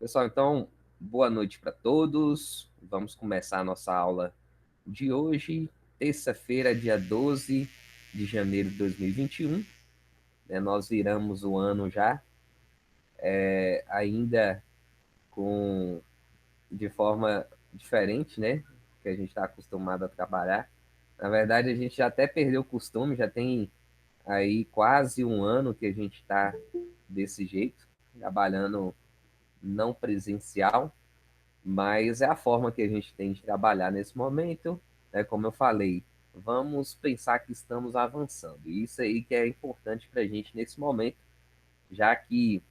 Pessoal, então, boa noite para todos. Vamos começar a nossa aula de hoje, terça-feira, dia 12 de janeiro de 2021. Nós viramos o ano já, ainda de forma diferente, né? Que a gente está acostumado a trabalhar. Na verdade, a gente já até perdeu o costume, já tem aí quase um ano que a gente está desse jeito, trabalhando não presencial. Mas é a forma que a gente tem de trabalhar nesse momento, né? Como eu falei, vamos pensar que estamos avançando. E isso aí que é importante para a gente nesse momento, já que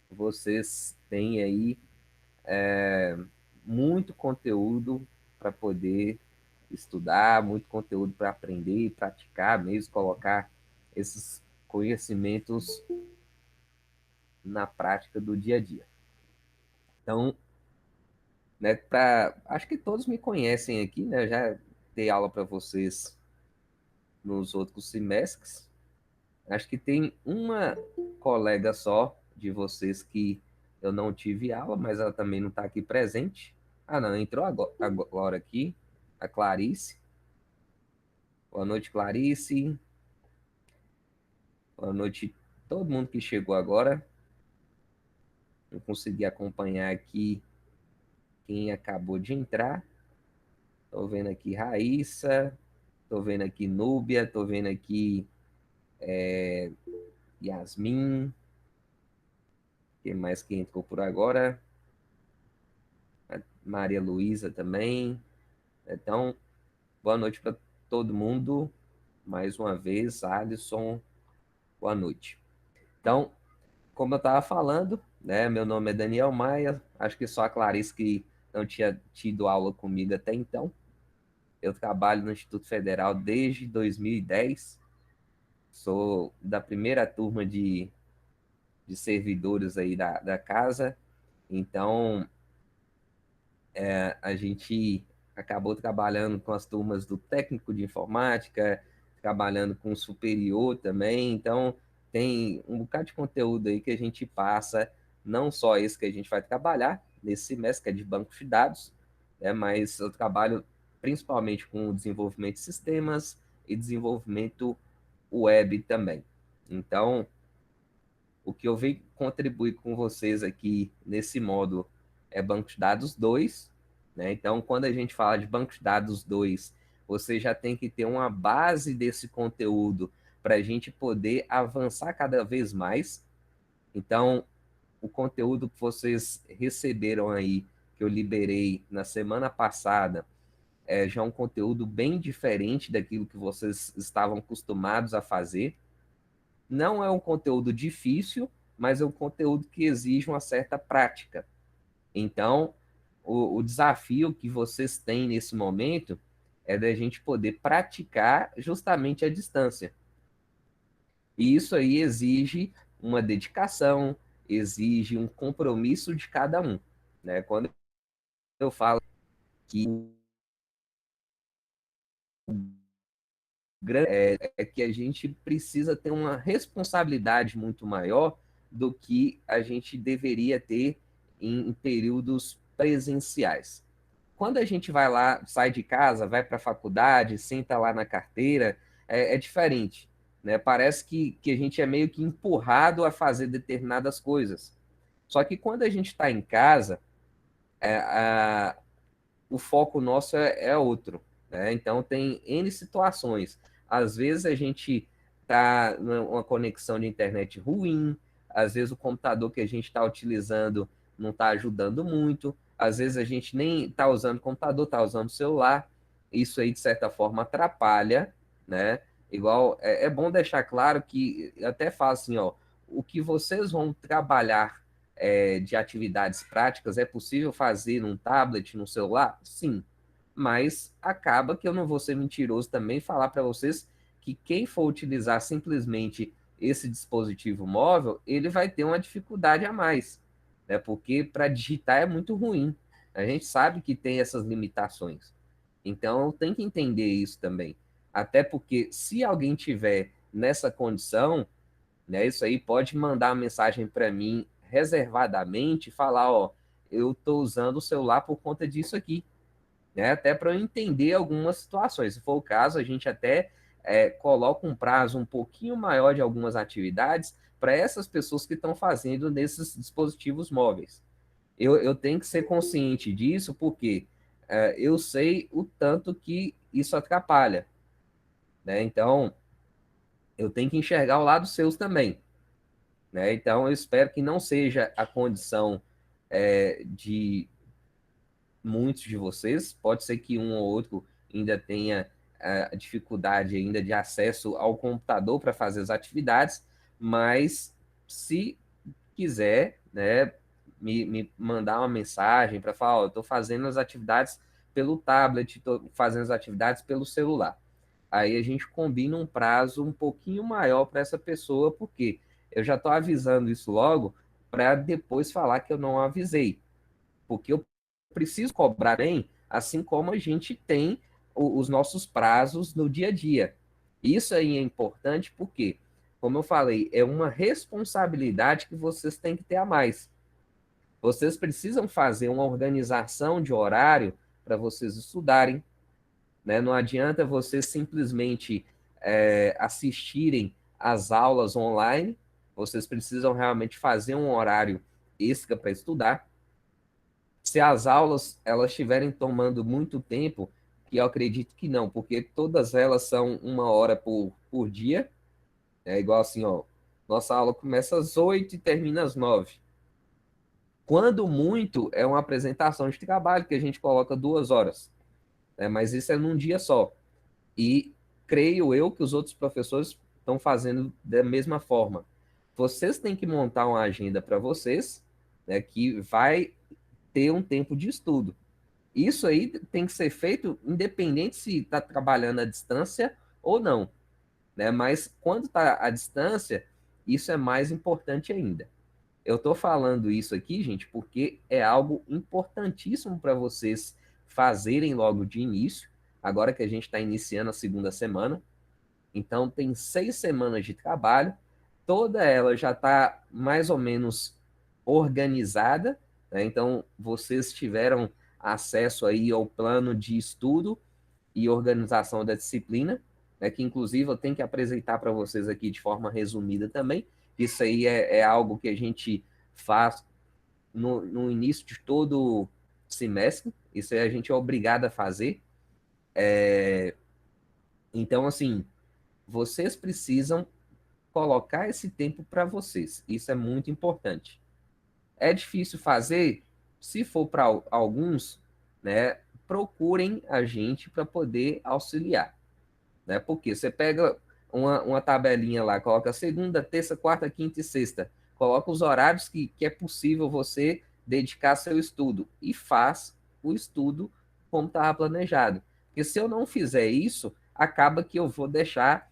vocês têm aí muito conteúdo para poder estudar, muito conteúdo para aprender e praticar, mesmo colocar esses conhecimentos na prática do dia a dia. Então, né, acho que todos me conhecem aqui, né? Eu já dei aula para vocês nos outros semestres. Acho que tem uma colega só de vocês que eu não tive aula, mas ela também não está aqui presente. Ah, não, entrou agora aqui, a Clarice. Boa noite, Clarice. Boa noite, todo mundo que chegou agora. Não consegui acompanhar aqui quem acabou de entrar. Estou vendo aqui Raíssa, estou vendo aqui Núbia, estou vendo aqui Yasmin. Quem mais que entrou por agora? A Maria Luísa também. Então, boa noite para todo mundo. Mais uma vez, Alisson, boa noite. Então, como eu estava falando, né, meu nome é Daniel Maia. Acho que só a Clarice que não tinha tido aula comigo até então. Eu trabalho no Instituto Federal desde 2010. Sou da primeira turma de servidores aí da casa. Então, a gente acabou trabalhando com as turmas do técnico de informática, trabalhando com o superior também. Então, tem um bocado de conteúdo aí que a gente passa, não só esse que a gente vai trabalhar nesse semestre, que é de banco de dados, né, mas eu trabalho principalmente com o desenvolvimento de sistemas e desenvolvimento web também. Então, o que eu venho contribuir com vocês aqui nesse módulo é banco de dados 2, né? Então, quando a gente fala de banco de dados 2, você já tem que ter uma base desse conteúdo para a gente poder avançar cada vez mais. Então, o conteúdo que vocês receberam aí, que eu liberei na semana passada, já é um conteúdo bem diferente daquilo que vocês estavam acostumados a fazer. Não é um conteúdo difícil, mas é um conteúdo que exige uma certa prática. Então, o desafio que vocês têm nesse momento é da gente poder praticar justamente à distância. E isso aí exige uma dedicação, exige um compromisso de cada um, né? Quando eu falo que é que a gente precisa ter uma responsabilidade muito maior do que a gente deveria ter em períodos presenciais. Quando a gente vai lá, sai de casa, vai para a faculdade, senta lá na carteira, é diferente. Né? Parece que a gente é meio que empurrado a fazer determinadas coisas. Só que quando a gente está em casa, é, a, o foco nosso é outro. Né? Então, tem N situações. Às vezes a gente está numa conexão de internet ruim, às vezes o computador que a gente está utilizando não está ajudando muito, às vezes a gente nem está usando computador, está usando celular. Isso aí, de certa forma, atrapalha, né? Igual, é bom deixar claro que, eu até falo assim, ó, o que vocês vão trabalhar de atividades práticas é possível fazer num tablet, no celular? Sim, mas acaba que eu não vou ser mentiroso também falar para vocês que quem for utilizar simplesmente esse dispositivo móvel, ele vai ter uma dificuldade a mais, né? Porque para digitar é muito ruim. A gente sabe que tem essas limitações. Então tem que entender isso também. Até porque se alguém tiver nessa condição, né? Isso aí pode mandar uma mensagem para mim reservadamente, falar, ó, eu estou usando o celular por conta disso aqui, né? Até para eu entender algumas situações. Se for o caso, a gente até coloca um prazo um pouquinho maior de algumas atividades para essas pessoas que estão fazendo nesses dispositivos móveis. Eu tenho que ser consciente disso, porque eu sei o tanto que isso atrapalha, né? Então, eu tenho que enxergar o lado seus também, né? Então, eu espero que não seja a condição de muitos de vocês. Pode ser que um ou outro ainda tenha a dificuldade ainda de acesso ao computador para fazer as atividades, mas se quiser, né, me mandar uma mensagem para falar, eu estou fazendo as atividades pelo tablet, estou fazendo as atividades pelo celular. Aí a gente combina um prazo um pouquinho maior para essa pessoa, porque eu já estou avisando isso logo para depois falar que eu não avisei, porque eu preciso cobrar bem, assim como a gente tem os nossos prazos no dia a dia. Isso aí é importante porque, como eu falei, é uma responsabilidade que vocês têm que ter a mais. Vocês precisam fazer uma organização de horário para vocês estudarem, né? Não adianta vocês simplesmente assistirem às aulas online, vocês precisam realmente fazer um horário extra para estudar. Se as aulas elas estiverem tomando muito tempo, que eu acredito que não, porque todas elas são 1 hora por dia, é igual assim, ó, nossa aula começa às 8 e termina às 9. Quando muito, é uma apresentação de trabalho que a gente coloca 2 horas, né? Mas isso é num dia só. E creio eu que os outros professores estão fazendo da mesma forma. Vocês têm que montar uma agenda para vocês, né, que vai ter um tempo de estudo. Isso aí tem que ser feito independente se está trabalhando à distância ou não, né? Mas quando está à distância, isso é mais importante ainda. Eu estou falando isso aqui, gente, porque é algo importantíssimo para vocês fazerem logo de início, agora que a gente está iniciando a segunda semana. Então, tem 6 semanas de trabalho, toda ela já está mais ou menos organizada, né? Então, vocês tiveram acesso aí ao plano de estudo e organização da disciplina, né? Que inclusive eu tenho que apresentar para vocês aqui de forma resumida também. Isso aí é algo que a gente faz no início de todo semestre, isso aí a gente é obrigado a fazer. Então, assim, vocês precisam colocar esse tempo para vocês. Isso é muito importante. É difícil fazer? Se for para alguns, né, procurem a gente para poder auxiliar, né? Porque você pega uma tabelinha lá, coloca segunda, terça, quarta, quinta e sexta, coloca os horários que é possível você dedicar seu estudo e faz o estudo como estava planejado. Porque se eu não fizer isso, acaba que eu vou deixar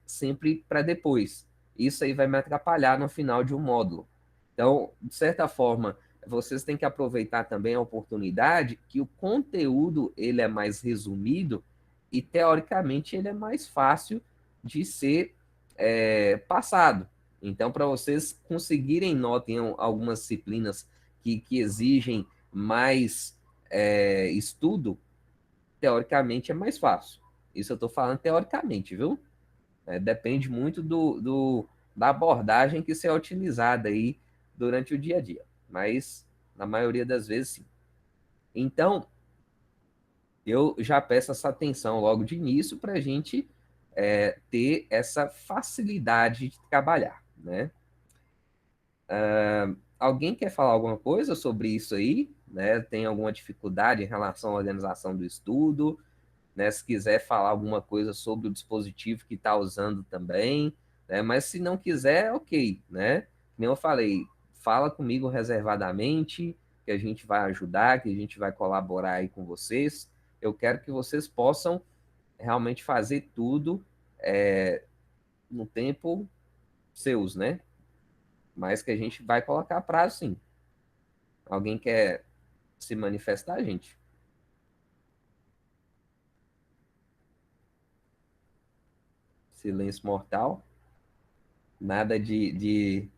sempre para depois. Isso aí vai me atrapalhar no final de um módulo. Então, de certa forma, vocês têm que aproveitar também a oportunidade que o conteúdo ele é mais resumido e, teoricamente, ele é mais fácil de ser passado. Então, para vocês conseguirem nota em algumas disciplinas que exigem mais estudo, teoricamente é mais fácil. Isso eu estou falando teoricamente, viu? Depende muito da abordagem que será utilizada aí durante o dia a dia. Mas, na maioria das vezes, sim. Então, eu já peço essa atenção logo de início para a gente ter essa facilidade de trabalhar, né? Alguém quer falar alguma coisa sobre isso aí? Né? Tem alguma dificuldade em relação à organização do estudo? Né? Se quiser falar alguma coisa sobre o dispositivo que está usando também, né? Mas se não quiser, ok, né? Como eu falei, fala comigo reservadamente, que a gente vai ajudar, que a gente vai colaborar aí com vocês. Eu quero que vocês possam realmente fazer tudo no tempo seus, né? Mas que a gente vai colocar prazo, sim. Alguém quer se manifestar, gente? Silêncio mortal, nada de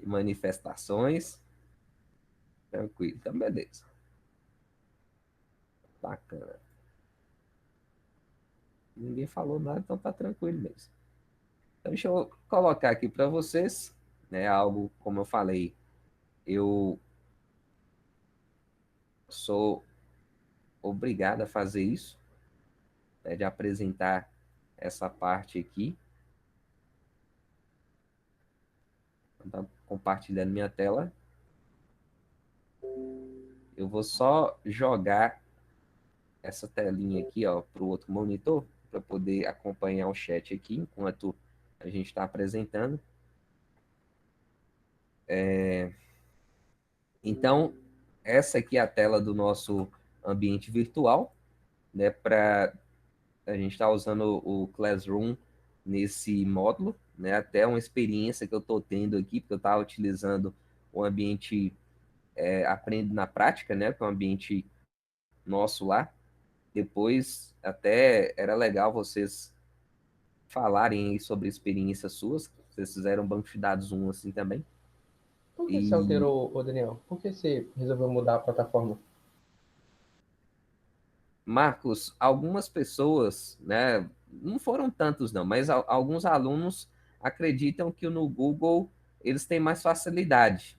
manifestações. Tranquilo. Então, beleza. Bacana. Ninguém falou nada, então tá tranquilo mesmo. Então, deixa eu colocar aqui para vocês, né, algo, como eu falei, eu sou obrigado a fazer isso, né, de apresentar essa parte aqui. Então, compartilhando minha tela. Eu vou só jogar essa telinha aqui, ó, para o outro monitor, para poder acompanhar o chat aqui enquanto a gente está apresentando. Então, essa aqui é a tela do nosso ambiente virtual, né? Para a gente estar usando o Classroom nesse módulo, né? Até uma experiência que eu estou tendo aqui, porque eu estava utilizando o ambiente Aprende na Prática, né? Que é um ambiente nosso lá. Depois, até era legal vocês falarem aí sobre experiências suas. Vocês fizeram banco de dados 1 assim também. Por que você E, alterou, ô Daniel? Por que você resolveu mudar a plataforma? Marcos, algumas pessoas, né, não foram tantos não, mas alguns alunos acreditam que no Google eles têm mais facilidade.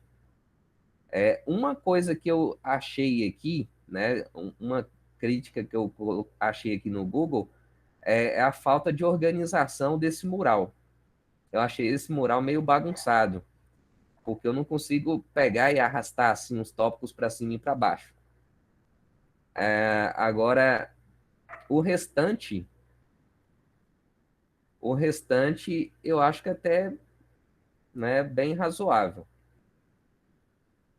Uma coisa que eu achei aqui, né, uma crítica que eu achei aqui no Google é a falta de organização desse mural. Eu achei esse mural meio bagunçado, porque eu não consigo pegar e arrastar assim os tópicos para cima e para baixo. Agora, o restante, o restante eu acho que até, né, bem razoável.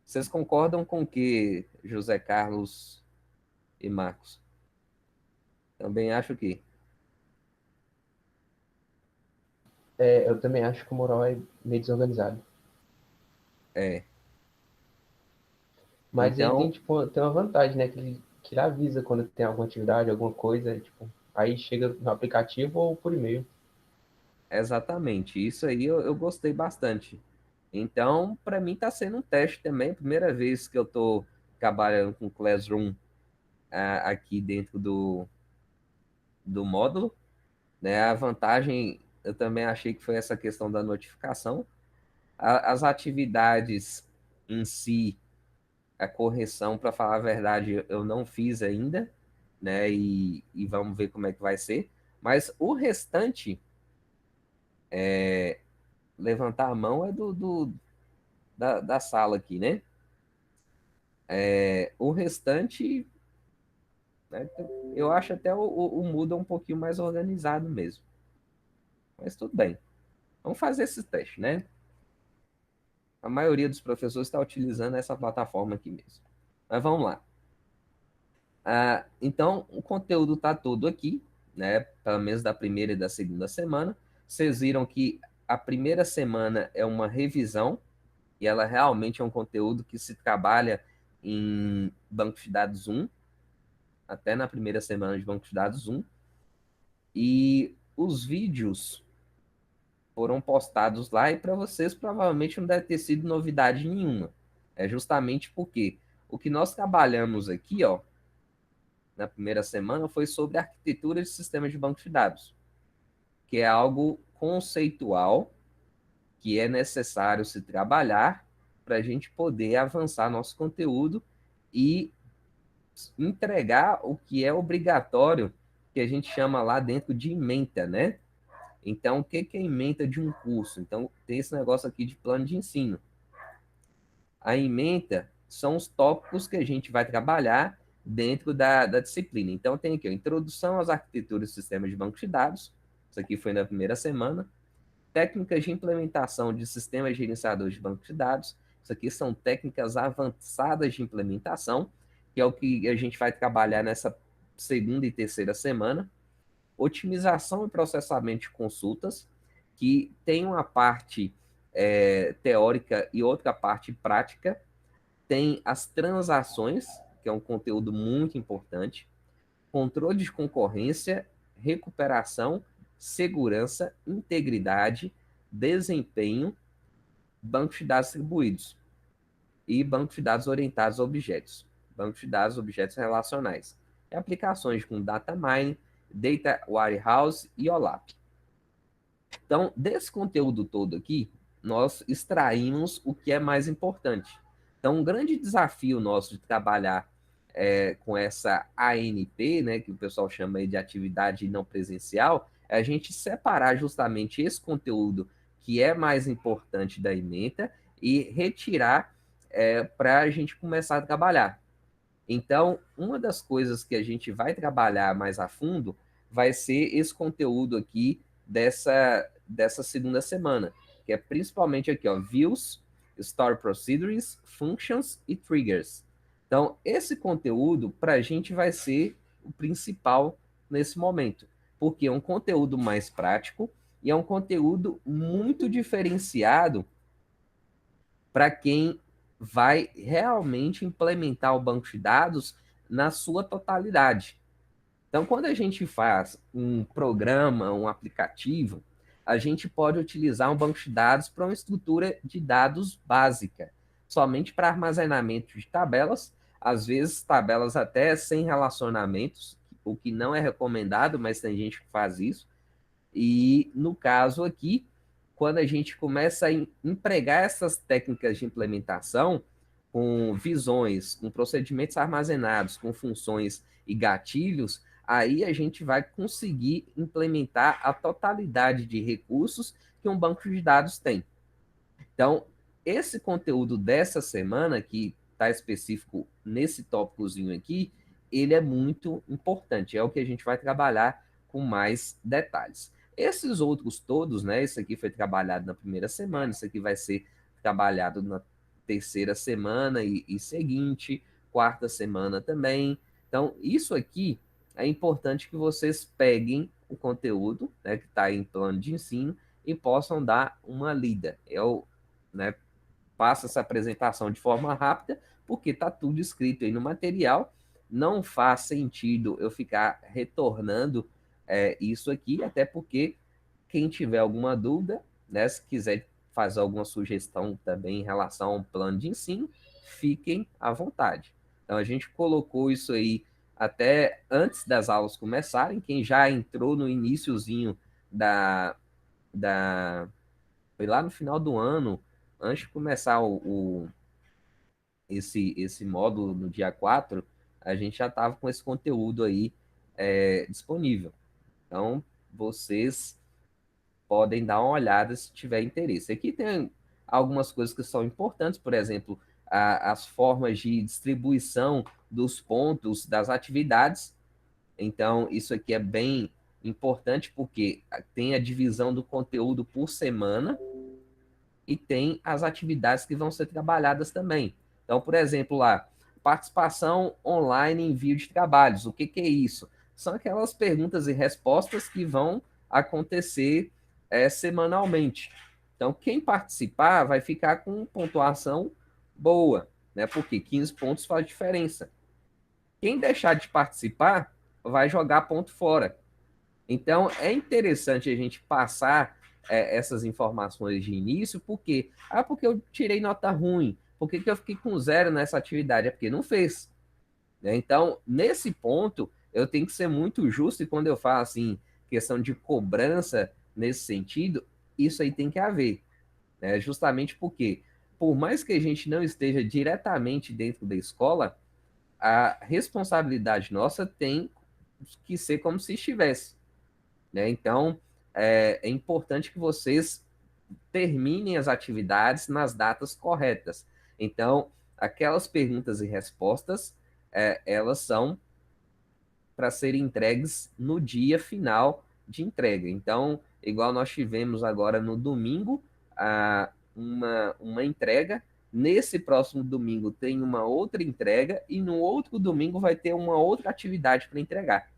Vocês concordam com o que, José Carlos e Marcos? Também acho que Eu também acho que o mural é meio desorganizado. é. Mas ele tem, Então, tipo, tem uma vantagem, né? Que ele avisa quando tem alguma atividade, alguma coisa, tipo, aí chega no aplicativo ou por e-mail. exatamente, isso aí eu gostei bastante. Então, para mim está sendo um teste também, primeira vez que eu estou trabalhando com Classroom aqui dentro do módulo, né? A vantagem, eu também achei que foi essa questão da notificação. As atividades em si, a correção, para falar a verdade, eu não fiz ainda, né? E vamos ver como é que vai ser. Mas o restante, levantar a mão é da sala aqui, né? O restante, né, eu acho até o Moodle um pouquinho mais organizado mesmo. Mas tudo bem. Vamos fazer esse teste, né? A maioria dos professores está utilizando essa plataforma aqui mesmo. Mas vamos lá. Então, o conteúdo está todo aqui, né? Pelo menos da primeira e da segunda semana. Vocês viram que a primeira semana é uma revisão, e ela realmente é um conteúdo que se trabalha em banco de dados 1, até na primeira semana de banco de dados 1. E os vídeos foram postados lá e para vocês provavelmente não deve ter sido novidade nenhuma. É justamente porque o que nós trabalhamos aqui, ó, na primeira semana foi sobre arquitetura de sistemas de banco de dados, que é algo conceitual que é necessário se trabalhar para a gente poder avançar nosso conteúdo e entregar o que é obrigatório, que a gente chama lá dentro de ementa, né? Então, o que é ementa de um curso? Então, tem esse negócio aqui de plano de ensino. A ementa são os tópicos que a gente vai trabalhar dentro da disciplina. Então, tem aqui a introdução às arquiteturas do sistema de banco de dados. Isso aqui foi na primeira semana. Técnicas de implementação de sistemas gerenciadores de banco de dados. Isso aqui são técnicas avançadas de implementação, que é o que a gente vai trabalhar nessa segunda e terceira semana. Otimização e processamento de consultas, que tem uma parte teórica e outra parte prática. Tem as transações, que é um conteúdo muito importante. Controle de concorrência, recuperação, segurança, integridade, desempenho, bancos de dados distribuídos. e banco de dados orientados a objetos, banco de dados objetos relacionais, e aplicações com data mining, data warehouse e OLAP. Então, desse conteúdo todo aqui, nós extraímos o que é mais importante. Então, um grande desafio nosso de trabalhar com essa ANP, né, que o pessoal chama aí de atividade não presencial, é a gente separar justamente esse conteúdo que é mais importante da ementa e retirar para a gente começar a trabalhar. Então, uma das coisas que a gente vai trabalhar mais a fundo vai ser esse conteúdo aqui dessa segunda semana, que é principalmente aqui, ó, views, store procedures, functions e triggers. Então, esse conteúdo para a gente vai ser o principal nesse momento, porque é um conteúdo mais prático e é um conteúdo muito diferenciado para quem vai realmente implementar o banco de dados na sua totalidade. Então, quando a gente faz um programa, um aplicativo, a gente pode utilizar um banco de dados para uma estrutura de dados básica, somente para armazenamento de tabelas, às vezes tabelas até sem relacionamentos, o que não é recomendado, mas tem gente que faz isso. E no caso aqui, quando a gente começa a empregar essas técnicas de implementação com visões, com procedimentos armazenados, com funções e gatilhos, aí a gente vai conseguir implementar a totalidade de recursos que um banco de dados tem. Então, esse conteúdo dessa semana, que está específico nesse tópicozinho aqui, ele é muito importante, é o que a gente vai trabalhar com mais detalhes. Esses outros todos, né? Esse aqui foi trabalhado na primeira semana, isso aqui vai ser trabalhado na terceira semana e seguinte, quarta semana também. Então, isso aqui é importante que vocês peguem o conteúdo, né, que está em plano de ensino e possam dar uma lida. Eu, né, passo essa apresentação de forma rápida, porque está tudo escrito aí no material. Não faz sentido eu ficar retornando isso aqui, até porque quem tiver alguma dúvida, né, se quiser fazer alguma sugestão também em relação ao plano de ensino, fiquem à vontade. Então, a gente colocou isso aí até antes das aulas começarem. Quem já entrou no iniciozinho da foi lá no final do ano, antes de começar esse módulo no dia 4, a gente já estava com esse conteúdo aí disponível. Então, vocês podem dar uma olhada se tiver interesse. Aqui tem algumas coisas que são importantes, por exemplo, as formas de distribuição dos pontos das atividades. Então, isso aqui é bem importante porque tem a divisão do conteúdo por semana e tem as atividades que vão ser trabalhadas também. Então, por exemplo, lá, participação online em envio de trabalhos. O que é isso? São aquelas perguntas e respostas que vão acontecer semanalmente. Então, quem participar vai ficar com pontuação boa, né? Porque 15 pontos faz diferença. Quem deixar de participar vai jogar ponto fora. Então, é interessante a gente passar essas informações de início, porque porque eu tirei nota ruim, por que eu fiquei com zero nessa atividade? É porque não fez. Né? Então, nesse ponto, eu tenho que ser muito justo, e quando eu falo assim, questão de cobrança nesse sentido, isso aí tem que haver. Né? Justamente porque, por mais que a gente não esteja diretamente dentro da escola, a responsabilidade nossa tem que ser como se estivesse. Né? Então, é importante que vocês terminem as atividades nas datas corretas. Então, aquelas perguntas e respostas, elas são para serem entregues no dia final de entrega. Então, igual nós tivemos agora no domingo, uma entrega. Nesse próximo domingo tem uma outra entrega e no outro domingo vai ter uma outra atividade para entregar.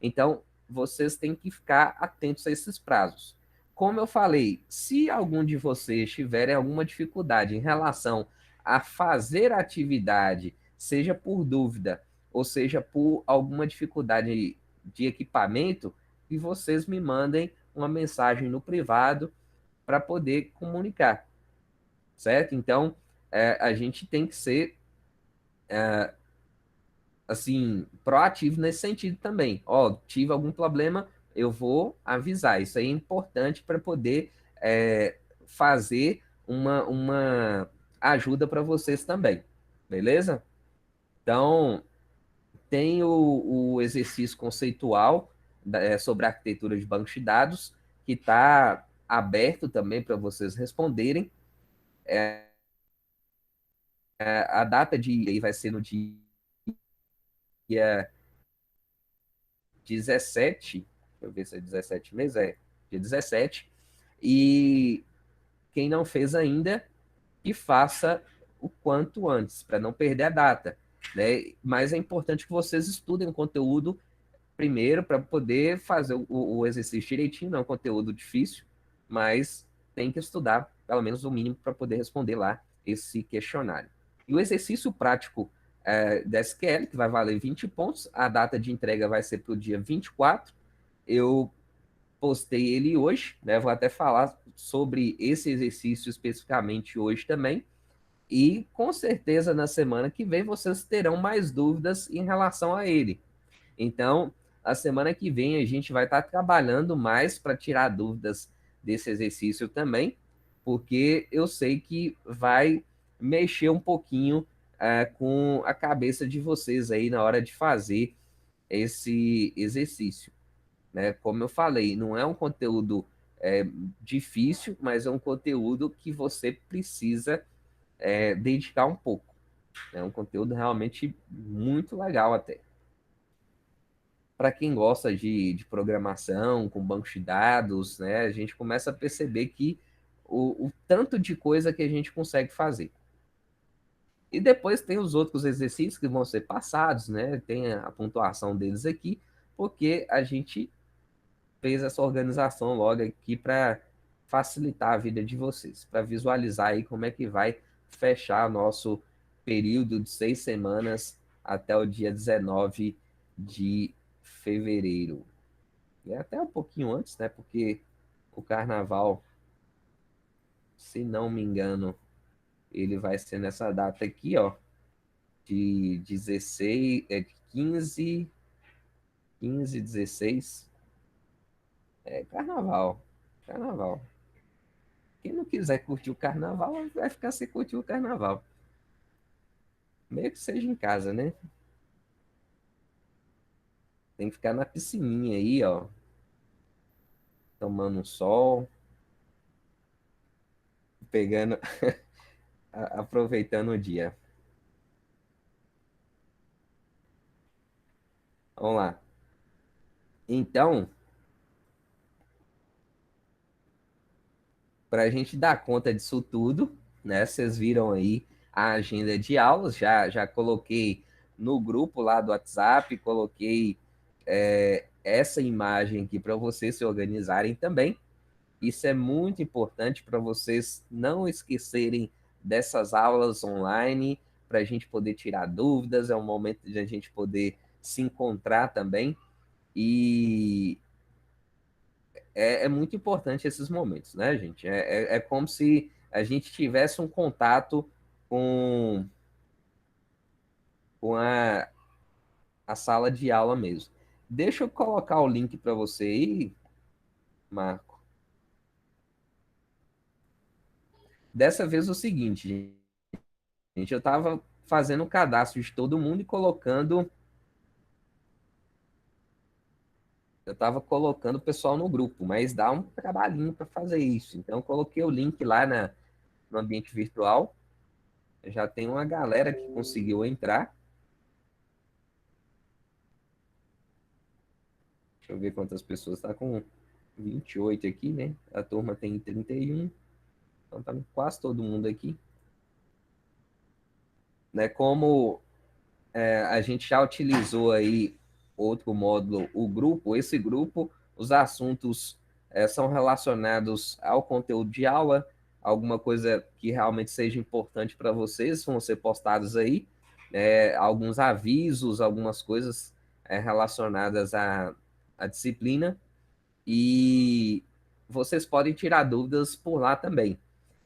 Então, vocês têm que ficar atentos a esses prazos. Como eu falei, se algum de vocês tiverem alguma dificuldade em relação a fazer a atividade, seja por dúvida ou seja por alguma dificuldade de equipamento, que vocês me mandem uma mensagem no privado para poder comunicar, certo? Então, a gente tem que ser assim, proativo nesse sentido também. Ó, tive algum problema, eu vou avisar. Isso aí é importante para poder fazer uma ajuda para vocês também, beleza? Então, tem o exercício conceitual sobre a arquitetura de bancos de dados, que está aberto também para vocês responderem. A data de aí vai ser no dia 17, deixa eu ver se é 17 meses, dia 17, e quem não fez ainda, que faça o quanto antes, para não perder a data, né? Mas é importante que vocês estudem o conteúdo primeiro para poder fazer o exercício direitinho, não é um conteúdo difícil, mas tem que estudar pelo menos o mínimo para poder responder lá esse questionário. E o exercício prático da SQL, que vai valer 20 pontos, a data de entrega vai ser para o dia 24. Eu postei ele hoje, né? Vou até falar sobre esse exercício especificamente hoje também. E com certeza na semana que vem vocês terão mais dúvidas em relação a ele. Então, a semana que vem a gente vai estar trabalhando mais para tirar dúvidas desse exercício também, porque eu sei que vai mexer um pouquinho com a cabeça de vocês aí na hora de fazer esse exercício, né? Como eu falei, não é um conteúdo é, difícil, mas é um conteúdo que você precisa dedicar um pouco. É um conteúdo realmente muito legal até. Para quem gosta de programação, com bancos de dados, né, a gente começa a perceber que o tanto de coisa que a gente consegue fazer. E depois tem os outros exercícios que vão ser passados, né? Tem a pontuação deles aqui, porque a gente fez essa organização logo aqui para facilitar a vida de vocês, para visualizar aí como é que vai fechar nosso período de 6 semanas até o dia 19 de fevereiro. E até um pouquinho antes, né? Porque o carnaval, se não me engano, ele vai ser nessa data aqui, ó, de 16, de 15, 16. Carnaval. Carnaval. Quem não quiser curtir o carnaval, vai ficar sem curtir o carnaval. Meio que seja em casa, né? Tem que ficar na piscininha aí, ó, tomando um sol, pegando, aproveitando o dia. Vamos lá. Então, para a gente dar conta disso tudo, né? Vocês viram aí a agenda de aulas, já coloquei no grupo lá do WhatsApp, coloquei essa imagem aqui para vocês se organizarem também. Isso é muito importante para vocês não esquecerem dessas aulas online, para a gente poder tirar dúvidas, é um momento de a gente poder se encontrar também. E é muito importante esses momentos, né, gente? É como se a gente tivesse um contato com, com a sala de aula mesmo. Deixa eu colocar o link para você aí, Marco. Dessa vez é o seguinte, gente, eu estava fazendo o cadastro de todo mundo e colocando. Eu estava colocando o pessoal no grupo, mas dá um trabalhinho para fazer isso. Então, eu coloquei o link lá no ambiente virtual. Já tem uma galera que conseguiu entrar. Deixa eu ver quantas pessoas. Está com 28 aqui, né? A turma tem 31. Então, tá quase todo mundo aqui. Né? Como a gente já utilizou aí outro módulo, o grupo, esse grupo, os assuntos são relacionados ao conteúdo de aula, alguma coisa que realmente seja importante para vocês, vão ser postados aí, alguns avisos, algumas coisas relacionadas à disciplina, e vocês podem tirar dúvidas por lá também.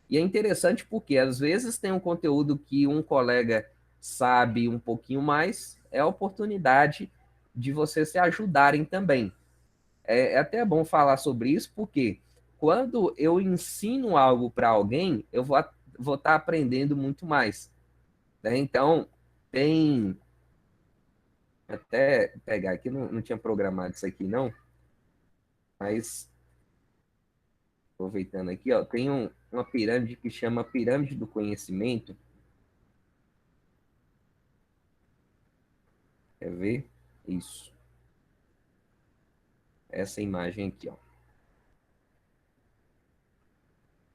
E é interessante porque, às vezes, tem um conteúdo que um colega sabe um pouquinho mais, é a oportunidade de vocês se ajudarem também. É até bom falar sobre isso, porque quando eu ensino algo para alguém, eu vou estar aprendendo muito mais. Né? Então, tem. Até pegar aqui, não tinha programado isso aqui, não, mas aproveitando aqui, ó, tem uma pirâmide que chama Pirâmide do Conhecimento. Quer ver? Isso. Essa imagem aqui, ó.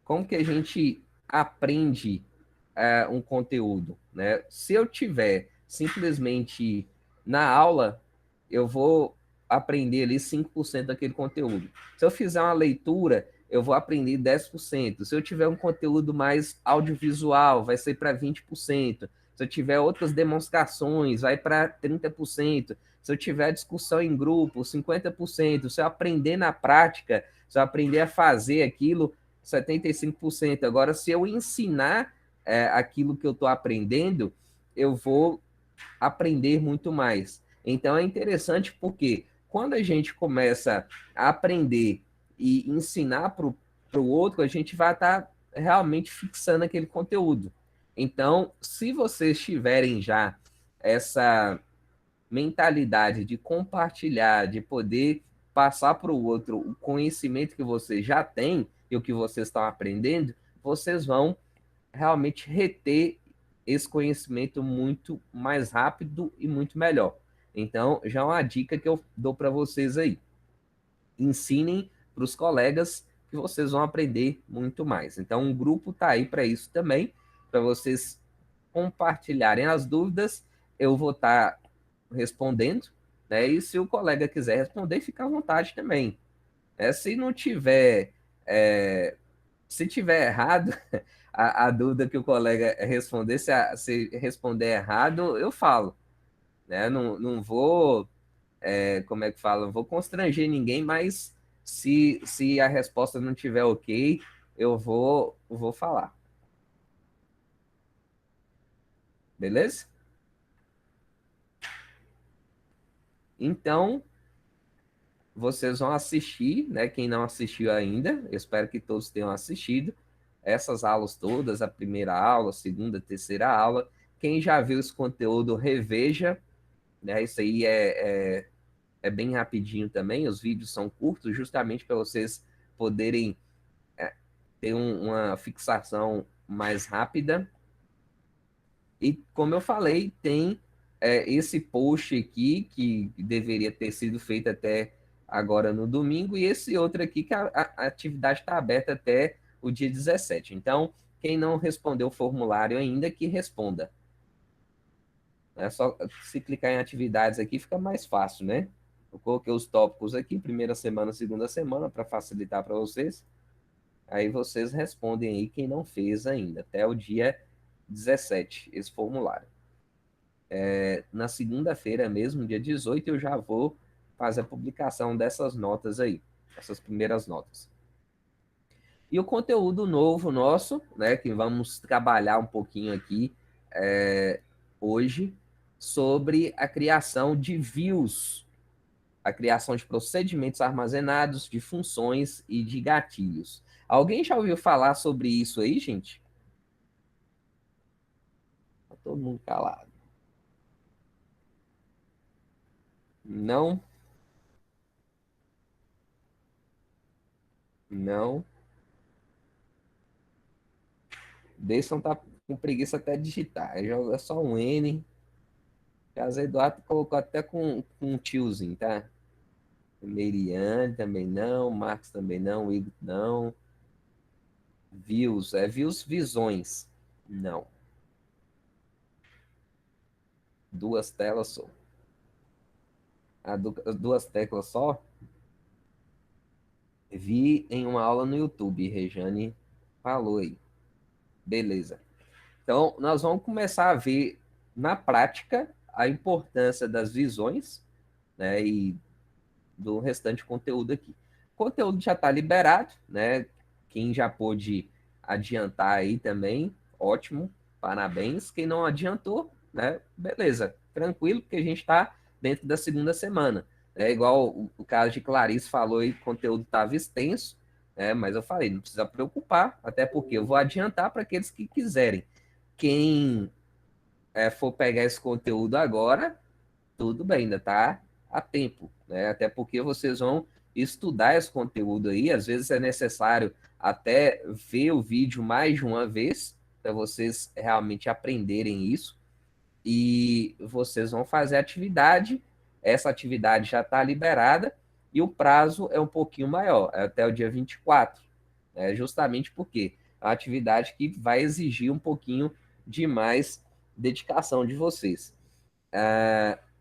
Como que a gente aprende um conteúdo, né? Se eu tiver simplesmente na aula, eu vou aprender ali 5% daquele conteúdo. Se eu fizer uma leitura, eu vou aprender 10%. Se eu tiver um conteúdo mais audiovisual, vai ser para 20%. Se eu tiver outras demonstrações, vai para 30%. Se eu tiver discussão em grupo, 50%. Se eu aprender na prática, se eu aprender a fazer aquilo, 75%. Agora, se eu ensinar aquilo que eu estou aprendendo, eu vou aprender muito mais. Então é interessante porque quando a gente começa a aprender e ensinar para o outro, a gente vai estar realmente fixando aquele conteúdo. Então, se vocês tiverem já essa mentalidade de compartilhar, de poder passar para o outro o conhecimento que vocês já têm e o que vocês estão aprendendo, vocês vão realmente reter esse conhecimento muito mais rápido e muito melhor. Então, já é uma dica que eu dou para vocês aí. Ensinem para os colegas que vocês vão aprender muito mais. Então, um grupo está aí para isso também, para vocês compartilharem as dúvidas. Eu vou estar respondendo, né? E se o colega quiser responder, fica à vontade também. Se não tiver, se tiver errado, a dúvida que o colega responder, se responder errado, eu falo, né? Não vou, como é que fala? Não vou constranger ninguém, mas se a resposta não tiver ok, eu vou falar. Beleza? Então, vocês vão assistir, né? Quem não assistiu ainda, eu espero que todos tenham assistido essas aulas todas, a primeira aula, a segunda, a terceira aula. Quem já viu esse conteúdo, reveja, né? Isso aí é bem rapidinho também, os vídeos são curtos, justamente para vocês poderem ter uma fixação mais rápida. E como eu falei, tem esse post aqui que deveria ter sido feito até agora no domingo, e esse outro aqui que a atividade está aberta até o dia 17. Então, quem não respondeu o formulário ainda, que responda. É só se clicar em atividades aqui, fica mais fácil, né? Eu coloquei os tópicos aqui, primeira semana, segunda semana, para facilitar para vocês. Aí vocês respondem aí quem não fez ainda, até o dia 17, esse formulário. Na segunda-feira mesmo, dia 18, eu já vou fazer a publicação dessas notas aí, essas primeiras notas. E o conteúdo novo nosso, né, que vamos trabalhar um pouquinho aqui hoje, sobre a criação de views, a criação de procedimentos armazenados, de funções e de gatilhos. Alguém já ouviu falar sobre isso aí, gente? Tá todo mundo calado. Não, não. Deison tá com preguiça até de digitar. Aí joga só um N. Casa Eduardo colocou até com um tiozinho, tá? Meiriane também não. Marcos também não. Igor não. Views. Views visões. Não. Duas telas só. Duas teclas só? Vi em uma aula no YouTube. Rejane falou aí. Beleza. Então, nós vamos começar a ver na prática a importância das visões, né, e do restante conteúdo aqui. O conteúdo já está liberado, né? Quem já pôde adiantar aí também, ótimo, parabéns. Quem não adiantou, né, beleza, tranquilo, porque a gente está dentro da segunda semana. É igual o caso de Clarice falou aí, o conteúdo estava extenso, mas eu falei, não precisa preocupar, até porque eu vou adiantar para aqueles que quiserem. Quem for pegar esse conteúdo agora, tudo bem, ainda está a tempo, né? Até porque vocês vão estudar esse conteúdo aí, às vezes é necessário até ver o vídeo mais de uma vez para vocês realmente aprenderem isso e vocês vão fazer a atividade, essa atividade já está liberada e o prazo é um pouquinho maior, é até o dia 24, justamente porque é uma atividade que vai exigir um pouquinho de mais dedicação de vocês.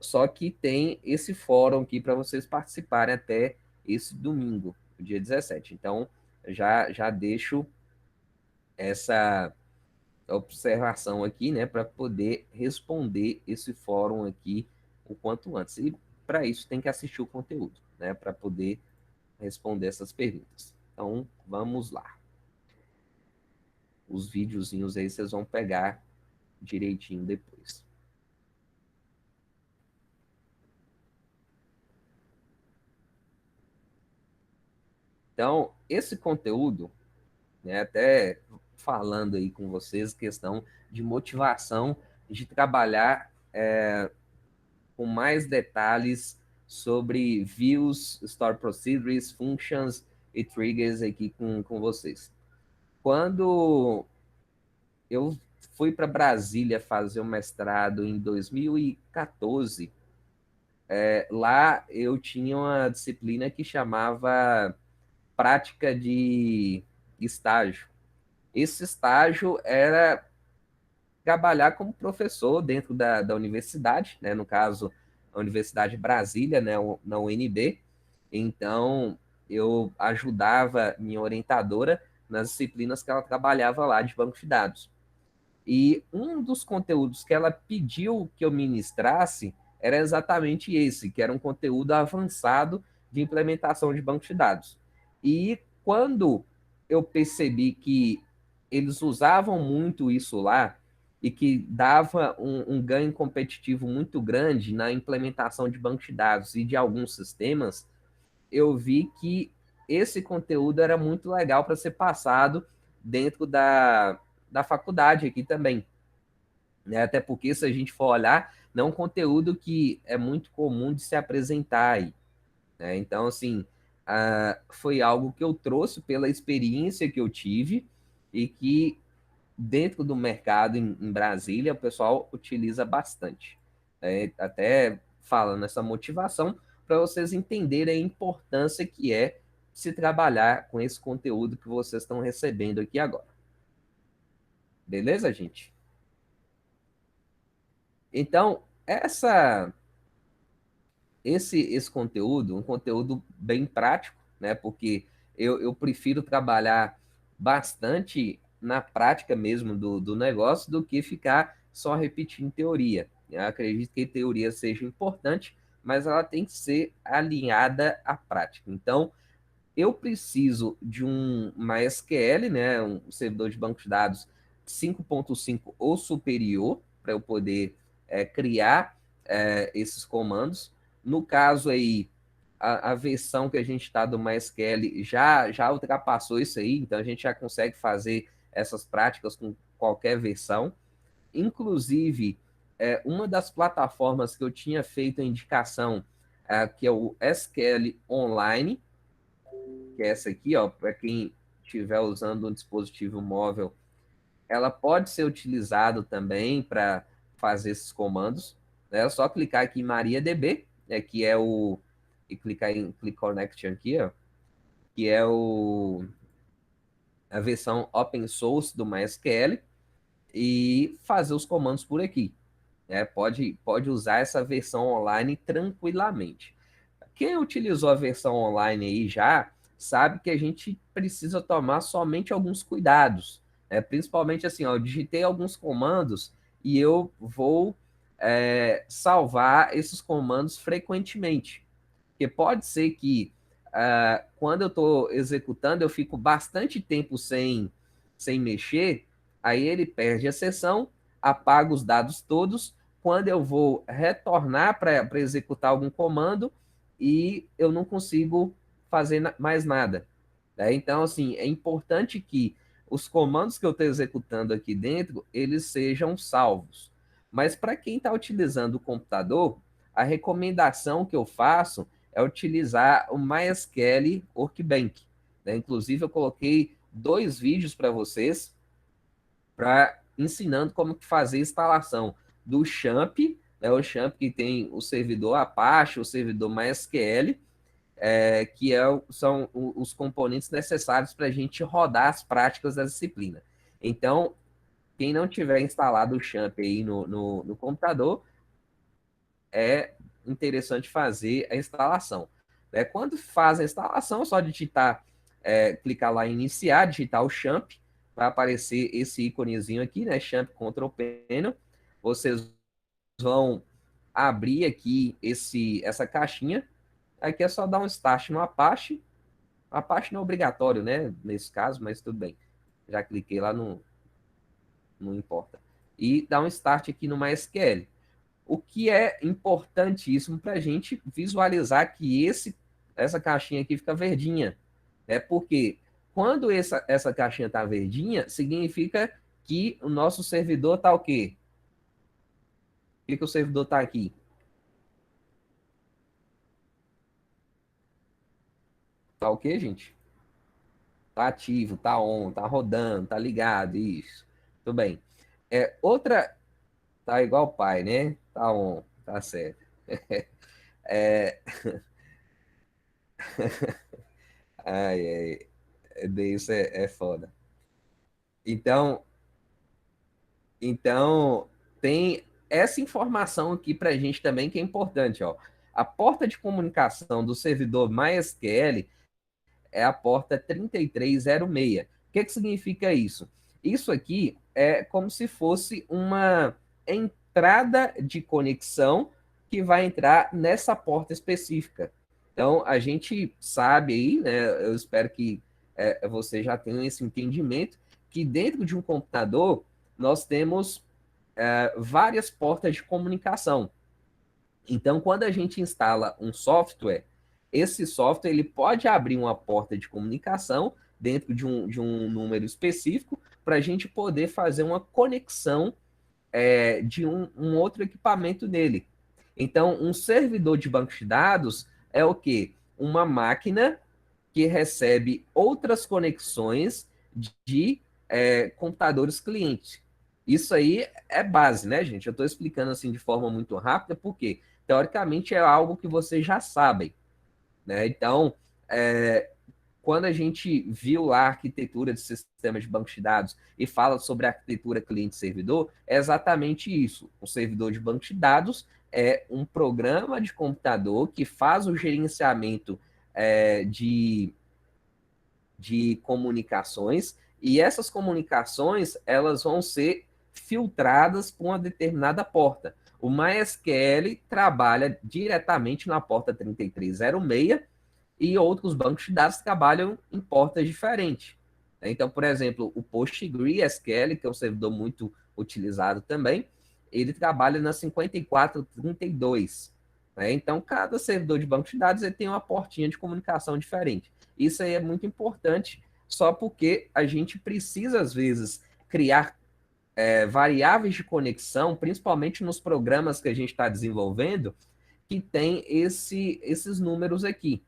Só que tem esse fórum aqui para vocês participarem até esse domingo, dia 17. Então, já deixo essa observação aqui, né, para poder responder esse fórum aqui o quanto antes. E para isso tem que assistir o conteúdo, né, para poder responder essas perguntas. Então, vamos lá. Os videozinhos aí vocês vão pegar direitinho depois. Então, esse conteúdo, né, até falando aí com vocês, questão de motivação de trabalhar com mais detalhes sobre views, store procedures, functions e triggers aqui com vocês. Quando eu fui para Brasília fazer o mestrado em 2014, lá eu tinha uma disciplina que chamava prática de estágio. Esse estágio era trabalhar como professor dentro da universidade, né? No caso, a Universidade de Brasília, né? Na UNB. Então, eu ajudava minha orientadora nas disciplinas que ela trabalhava lá de banco de dados. E um dos conteúdos que ela pediu que eu ministrasse era exatamente esse, que era um conteúdo avançado de implementação de banco de dados. E quando eu percebi que eles usavam muito isso lá e que dava um ganho competitivo muito grande na implementação de banco de dados e de alguns sistemas, eu vi que esse conteúdo era muito legal para ser passado dentro da faculdade aqui também. Né? Até porque, se a gente for olhar, não é um conteúdo que é muito comum de se apresentar aí. Né? Então, assim, foi algo que eu trouxe pela experiência que eu tive e que dentro do mercado em Brasília o pessoal utiliza bastante. Até falando essa motivação para vocês entenderem a importância que é se trabalhar com esse conteúdo que vocês estão recebendo aqui agora. Beleza, gente? Então, esse conteúdo, um conteúdo bem prático, né? Porque eu prefiro trabalhar bastante na prática mesmo do negócio do que ficar só repetindo teoria. Eu acredito que a teoria seja importante, mas ela tem que ser alinhada à prática. Então, eu preciso de um MySQL, né, um servidor de banco de dados 5.5 ou superior, para eu poder criar esses comandos. No caso aí, a versão que a gente está do MySQL já ultrapassou isso aí, então a gente já consegue fazer essas práticas com qualquer versão. Inclusive, uma das plataformas que eu tinha feito a indicação, que é o SQL Online, que é essa aqui, ó, para quem estiver usando um dispositivo móvel, ela pode ser utilizado também para fazer esses comandos. Né? É só clicar aqui em MariaDB, né, que é o e clicar em Click Connection aqui, ó, que é a versão open source do MySQL e fazer os comandos por aqui. Né? Pode usar essa versão online tranquilamente. Quem utilizou a versão online aí já sabe que a gente precisa tomar somente alguns cuidados. Principalmente assim, ó, eu digitei alguns comandos e eu vou salvar esses comandos frequentemente. Porque pode ser que quando eu estou executando, eu fico bastante tempo sem sem mexer, aí ele perde a sessão, apaga os dados todos. Quando eu vou retornar para executar algum comando, e eu não consigo fazer mais nada. Né? Então, assim, é importante que os comandos que eu estou executando aqui dentro, eles sejam salvos. Mas para quem está utilizando o computador, a recomendação que eu faço é utilizar o MySQL Workbench. Né? Inclusive, eu coloquei 2 vídeos para vocês, ensinando como que fazer a instalação do Champ, né, o Champ que tem o servidor Apache, o servidor MySQL, que são os componentes necessários para a gente rodar as práticas da disciplina. Então, quem não tiver instalado o Champ aí no computador, é interessante fazer a instalação. Né? Quando faz a instalação, é só digitar, clicar lá em iniciar, digitar o Champ, vai aparecer esse íconezinho aqui, né? Champ Control Panel. Vocês vão abrir aqui essa caixinha. Aqui é só dar um start no Apache. Apache não é obrigatório, né? Nesse caso, mas tudo bem. Já cliquei lá, não importa. E dar um start aqui no MySQL. O que é importantíssimo para a gente visualizar que essa caixinha aqui fica verdinha. Porque quando essa caixinha está verdinha, significa que o nosso servidor está o quê? Por que o servidor está aqui? Tá o quê, gente? Tá ativo, tá on, tá rodando, tá ligado, isso. Tudo bem. Outra, tá igual o pai, né? Tá on, tá certo. É, ai, isso é foda. Então, então, tem essa informação aqui para a gente também que é importante, ó. A porta de comunicação do servidor MySQL é a porta 3306. O que significa isso? Isso aqui é como se fosse uma entrada de conexão que vai entrar nessa porta específica. Então, a gente sabe aí, né, eu espero que você já tenha esse entendimento, que dentro de um computador nós temos várias portas de comunicação. Então, quando a gente instala um software, esse software ele pode abrir uma porta de comunicação dentro de um número específico para a gente poder fazer uma conexão de um outro equipamento dele. Então, um servidor de banco de dados é o quê? Uma máquina que recebe outras conexões de computadores clientes. Isso aí é base, né, gente? Eu estou explicando assim de forma muito rápida, porque teoricamente é algo que vocês já sabem, né? Então, quando a gente viu lá a arquitetura de sistema de banco de dados e fala sobre a arquitetura cliente-servidor, é exatamente isso. O servidor de banco de dados é um programa de computador que faz o gerenciamento de comunicações, e essas comunicações elas vão ser filtradas por uma determinada porta. O MySQL trabalha diretamente na porta 3306 e outros bancos de dados trabalham em portas diferentes. Então, por exemplo, o PostgreSQL, que é um servidor muito utilizado também, ele trabalha na 5432. Então, cada servidor de banco de dados ele tem uma portinha de comunicação diferente. Isso aí é muito importante, só porque a gente precisa, às vezes, criar variáveis de conexão, principalmente nos programas que a gente está desenvolvendo, que tem esses números aqui.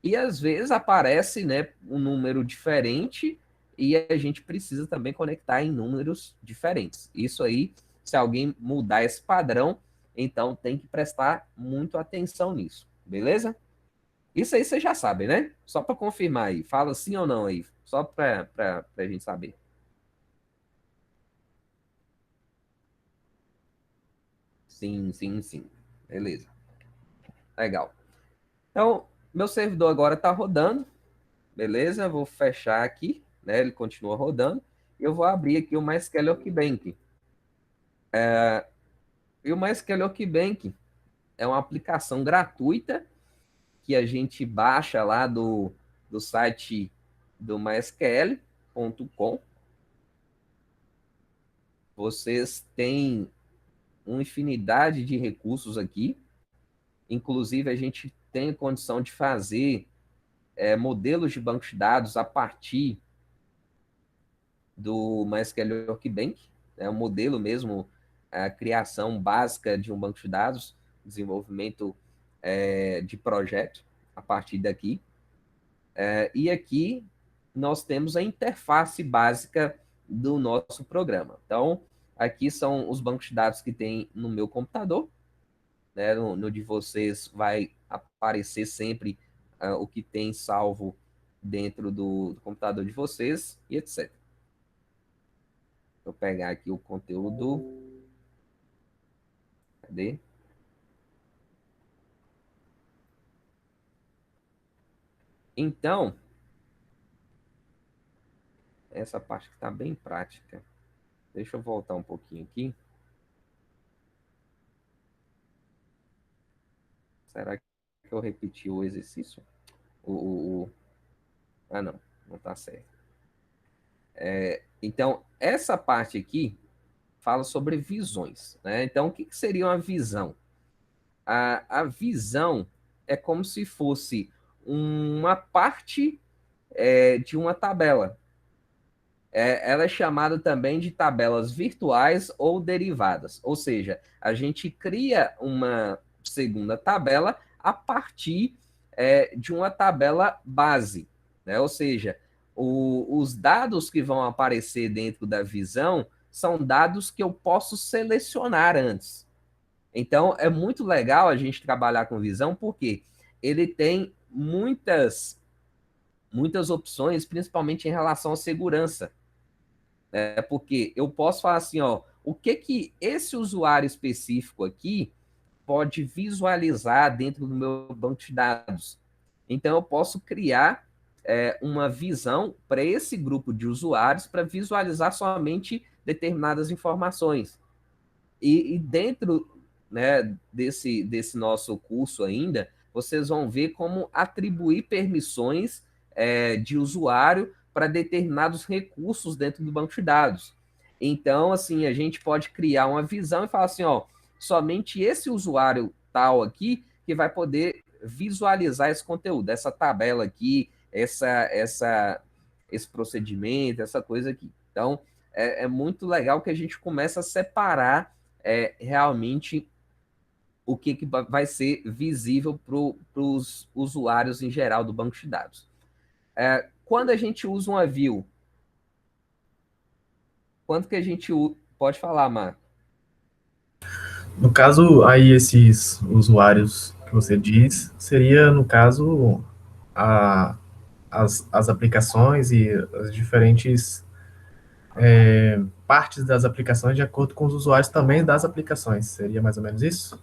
E às vezes aparece, né, um número diferente e a gente precisa também conectar em números diferentes. Isso aí, se alguém mudar esse padrão, então tem que prestar muito atenção nisso, beleza? Isso aí você já sabe, né? Só para confirmar aí, fala sim ou não aí, só para a gente saber. Sim, sim, sim. Beleza. Legal. Então, meu servidor agora está rodando, beleza? Vou fechar aqui, né? Ele continua rodando. Eu vou abrir aqui o MySQL Workbench. E o MySQL Workbench é uma aplicação gratuita que a gente baixa lá do site do MySQL. Vocês têm uma infinidade de recursos aqui. Inclusive, a gente tem condição de fazer modelos de bancos de dados a partir do MySQL Workbench, um modelo mesmo, a criação básica de um banco de dados, desenvolvimento de projeto a partir daqui. E aqui nós temos a interface básica do nosso programa. Então, aqui são os bancos de dados que tem no meu computador, né? No de vocês vai aparecer sempre o que tem salvo dentro do computador de vocês e etc. Vou pegar aqui o conteúdo. Cadê? Então, essa parte que está bem prática. Deixa eu voltar um pouquinho aqui. Será que eu repeti o exercício? Ah, não está certo. Então, essa parte aqui fala sobre visões, né? Então, o que seria uma visão? A visão é como se fosse uma parte de uma tabela. Ela é chamada também de tabelas virtuais ou derivadas, ou seja, a gente cria uma segunda tabela a partir de uma tabela base, né? Ou seja, os dados que vão aparecer dentro da visão são dados que eu posso selecionar antes. Então, é muito legal a gente trabalhar com visão, porque ele tem muitas opções, principalmente em relação à segurança. Porque eu posso falar assim, ó, o que esse usuário específico aqui pode visualizar dentro do meu banco de dados. Então, eu posso criar uma visão para esse grupo de usuários para visualizar somente determinadas informações. E dentro, né, desse nosso curso ainda, vocês vão ver como atribuir permissões de usuário para determinados recursos dentro do banco de dados. Então, assim, a gente pode criar uma visão e falar assim, ó, somente esse usuário tal aqui que vai poder visualizar esse conteúdo, essa tabela aqui, esse procedimento, essa coisa aqui. Então, é muito legal que a gente começa a separar realmente o que vai ser visível para os usuários em geral do banco de dados. Quando a gente usa uma view, quanto que a gente pode falar, Marco? No caso, aí esses usuários que você diz, seria, no caso, as aplicações e as diferentes partes das aplicações de acordo com os usuários também das aplicações. Seria mais ou menos isso?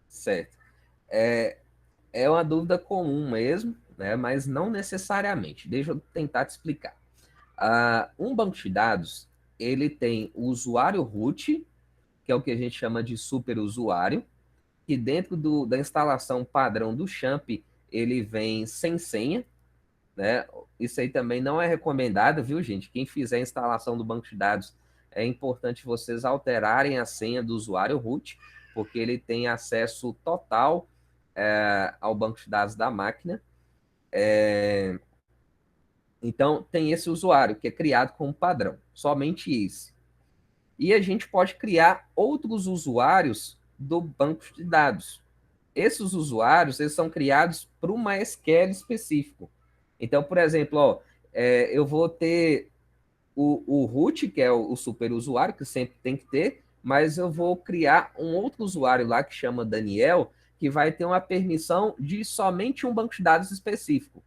Certo. É uma dúvida comum mesmo, né? Mas não necessariamente. Deixa eu tentar te explicar. Um banco de dados, ele tem o usuário root, que é o que a gente chama de superusuário, que dentro da instalação padrão do Champ, ele vem sem senha, né? Isso aí também não é recomendado, viu, gente? Quem fizer a instalação do banco de dados, é importante vocês alterarem a senha do usuário root, porque ele tem acesso total ao banco de dados da máquina. Então, tem esse usuário que é criado como padrão, somente esse. E a gente pode criar outros usuários do banco de dados. Esses usuários, eles são criados para uma MySQL específico. Então, por exemplo, ó, eu vou ter o root, que é o superusuário, que sempre tem que ter, mas eu vou criar um outro usuário lá que chama Daniel, que vai ter uma permissão de somente um banco de dados específico.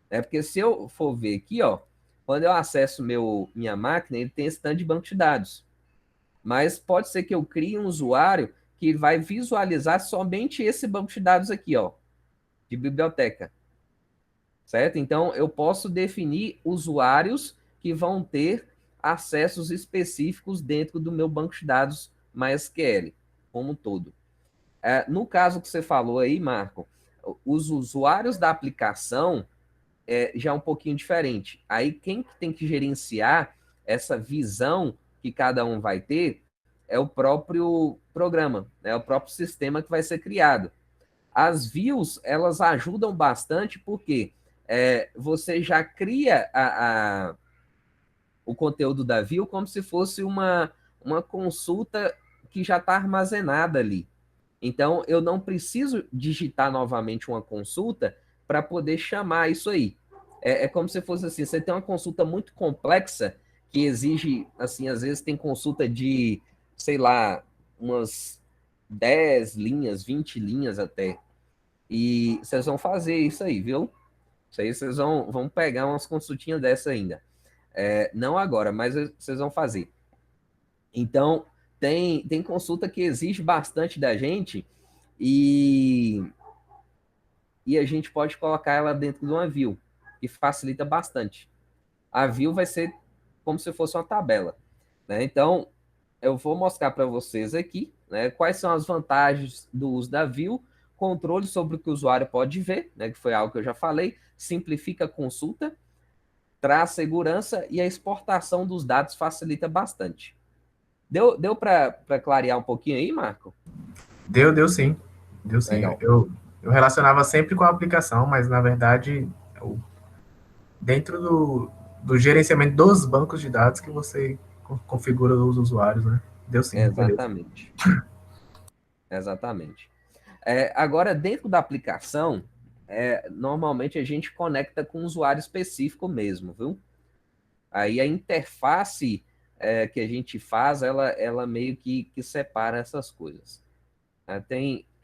Porque se eu for ver aqui, ó, quando eu acesso minha máquina, ele tem esse tanto de banco de dados. Mas pode ser que eu crie um usuário que vai visualizar somente esse banco de dados aqui, ó, de biblioteca. Certo? Então, eu posso definir usuários que vão ter acessos específicos dentro do meu banco de dados MySQL, como um todo. No caso que você falou aí, Marco, os usuários da aplicação, já é um pouquinho diferente. Aí quem tem que gerenciar essa visão que cada um vai ter é o próprio programa, é o próprio sistema que vai ser criado. As views, elas ajudam bastante porque você já cria o conteúdo da view como se fosse uma consulta que já está armazenada ali. Então, eu não preciso digitar novamente uma consulta para poder chamar isso aí. É como se fosse assim, você tem uma consulta muito complexa que exige, assim, às vezes tem consulta de, sei lá, umas 10 linhas, 20 linhas até. E vocês vão fazer isso aí, viu? Isso aí vocês vão pegar umas consultinhas dessa ainda. Não agora, mas vocês vão fazer. Então, tem consulta que exige bastante da gente e, e a gente pode colocar ela dentro de uma view, que facilita bastante. A view vai ser como se fosse uma tabela, né? Então, eu vou mostrar para vocês aqui, né, quais são as vantagens do uso da view, controle sobre o que o usuário pode ver, né, que foi algo que eu já falei, simplifica a consulta, traz segurança e a exportação dos dados facilita bastante. Deu para clarear um pouquinho aí, Marco? Deu sim. Deu sim. Legal. Eu relacionava sempre com a aplicação, mas na verdade, dentro do gerenciamento dos bancos de dados que você configura os usuários, né? Deu sim, entendeu? Exatamente. Exatamente. Agora, dentro da aplicação, normalmente a gente conecta com um usuário específico mesmo, viu? Aí a interface que a gente faz, ela meio que separa essas coisas.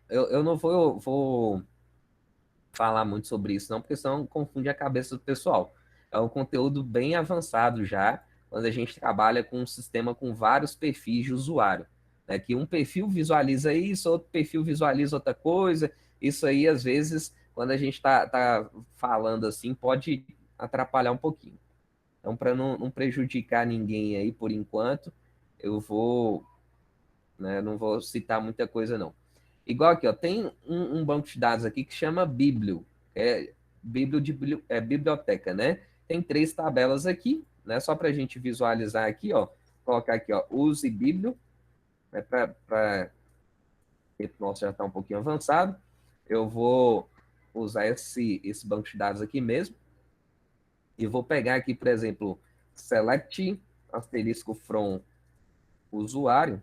Eu não vou falar muito sobre isso, não, porque senão confunde a cabeça do pessoal. É um conteúdo bem avançado já, quando a gente trabalha com um sistema com vários perfis de usuário. Né? Que um perfil visualiza isso, outro perfil visualiza outra coisa. Isso aí, às vezes, quando a gente está falando assim, pode atrapalhar um pouquinho. Então, para não prejudicar ninguém aí por enquanto, eu vou, né, não vou citar muita coisa, não. Igual aqui, ó, tem um banco de dados aqui que chama Biblio, biblioteca, né? Tem 3 tabelas aqui, né? Só para a gente visualizar aqui, ó, colocar aqui, ó, use Biblio, né? Nossa, já está um pouquinho avançado. Eu vou usar esse banco de dados aqui mesmo e vou pegar aqui, por exemplo, select asterisco from usuário,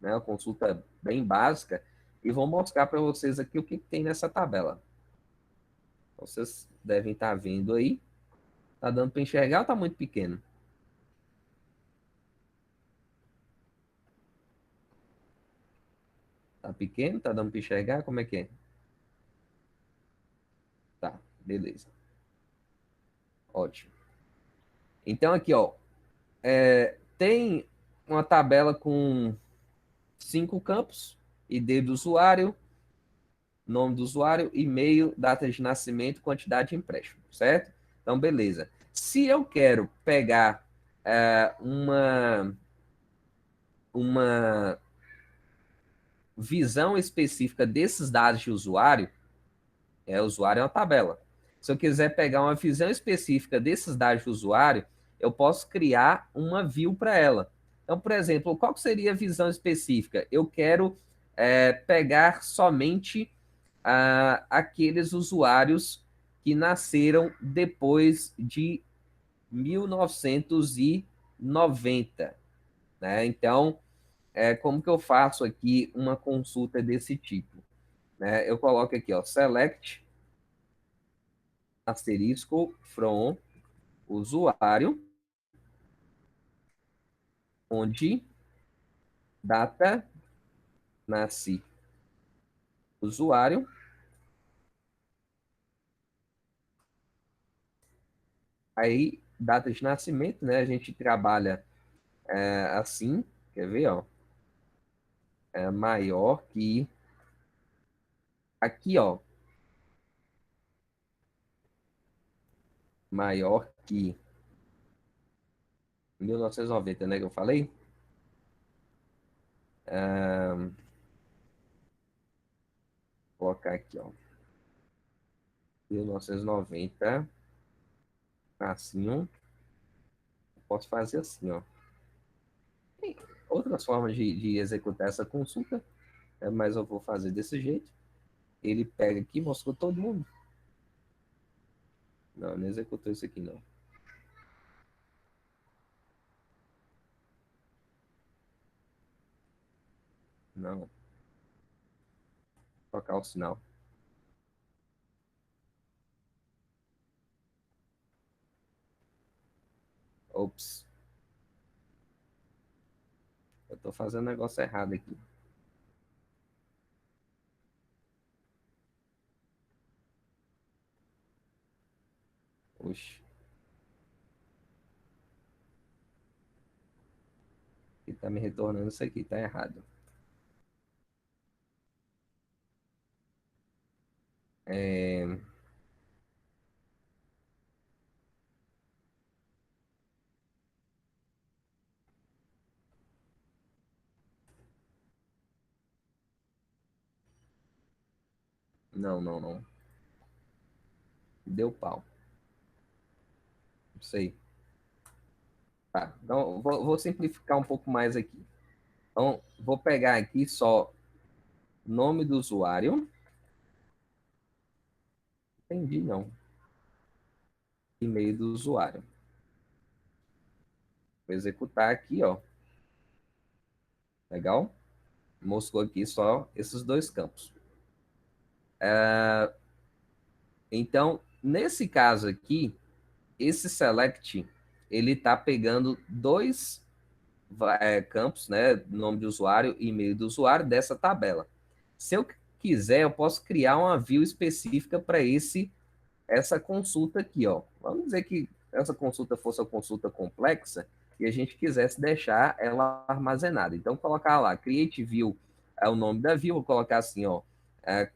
né? Uma consulta bem básica e vou mostrar para vocês aqui o que tem nessa tabela. Vocês devem estar vendo aí. Tá dando para enxergar ou tá muito pequeno? Tá pequeno? Tá dando para enxergar? Como é que é? Tá, beleza. Ótimo. Então aqui, ó, tem uma tabela com 5 campos: ID do usuário, nome do usuário, e-mail, data de nascimento, quantidade de empréstimo, certo? Então, beleza. Se eu quero pegar uma visão específica desses dados de usuário, usuário é uma tabela. Se eu quiser pegar uma visão específica desses dados de usuário, eu posso criar uma view para ela. Então, por exemplo, qual seria a visão específica? Eu quero pegar somente aqueles usuários que nasceram depois de 1990, né? Então, como que eu faço aqui uma consulta desse tipo? Né? Eu coloco aqui, ó, select asterisco from usuário, onde data nasce usuário, aí data de nascimento, né? A gente trabalha assim, quer ver, ó, maior que aqui, ó, maior que 1990, né, que eu falei? Vou colocar aqui, ó, 1990. Assim, posso fazer assim, ó. Tem outras formas de executar essa consulta, mas eu vou fazer desse jeito. Ele pega aqui, mostrou todo mundo. Não executou isso aqui, não. Não. Tocar o sinal. Ops. Eu tô fazendo o negócio errado aqui. Oxi. Ele tá me retornando isso aqui, tá errado. É... Não. Deu pau. Não sei. Tá, então vou simplificar um pouco mais aqui. Então, vou pegar aqui só nome do usuário. Entendi, não. E-mail do usuário. Vou executar aqui, ó. Legal? Mostrou aqui só esses dois campos. Então, nesse caso aqui, esse select, ele está pegando dois campos, né? Nome de usuário e e-mail do usuário dessa tabela. Se eu quiser, eu posso criar uma view específica para essa consulta aqui, ó. Vamos dizer que essa consulta fosse uma consulta complexa e a gente quisesse deixar ela armazenada. Então, colocar lá, create view é o nome da view, vou colocar assim, ó,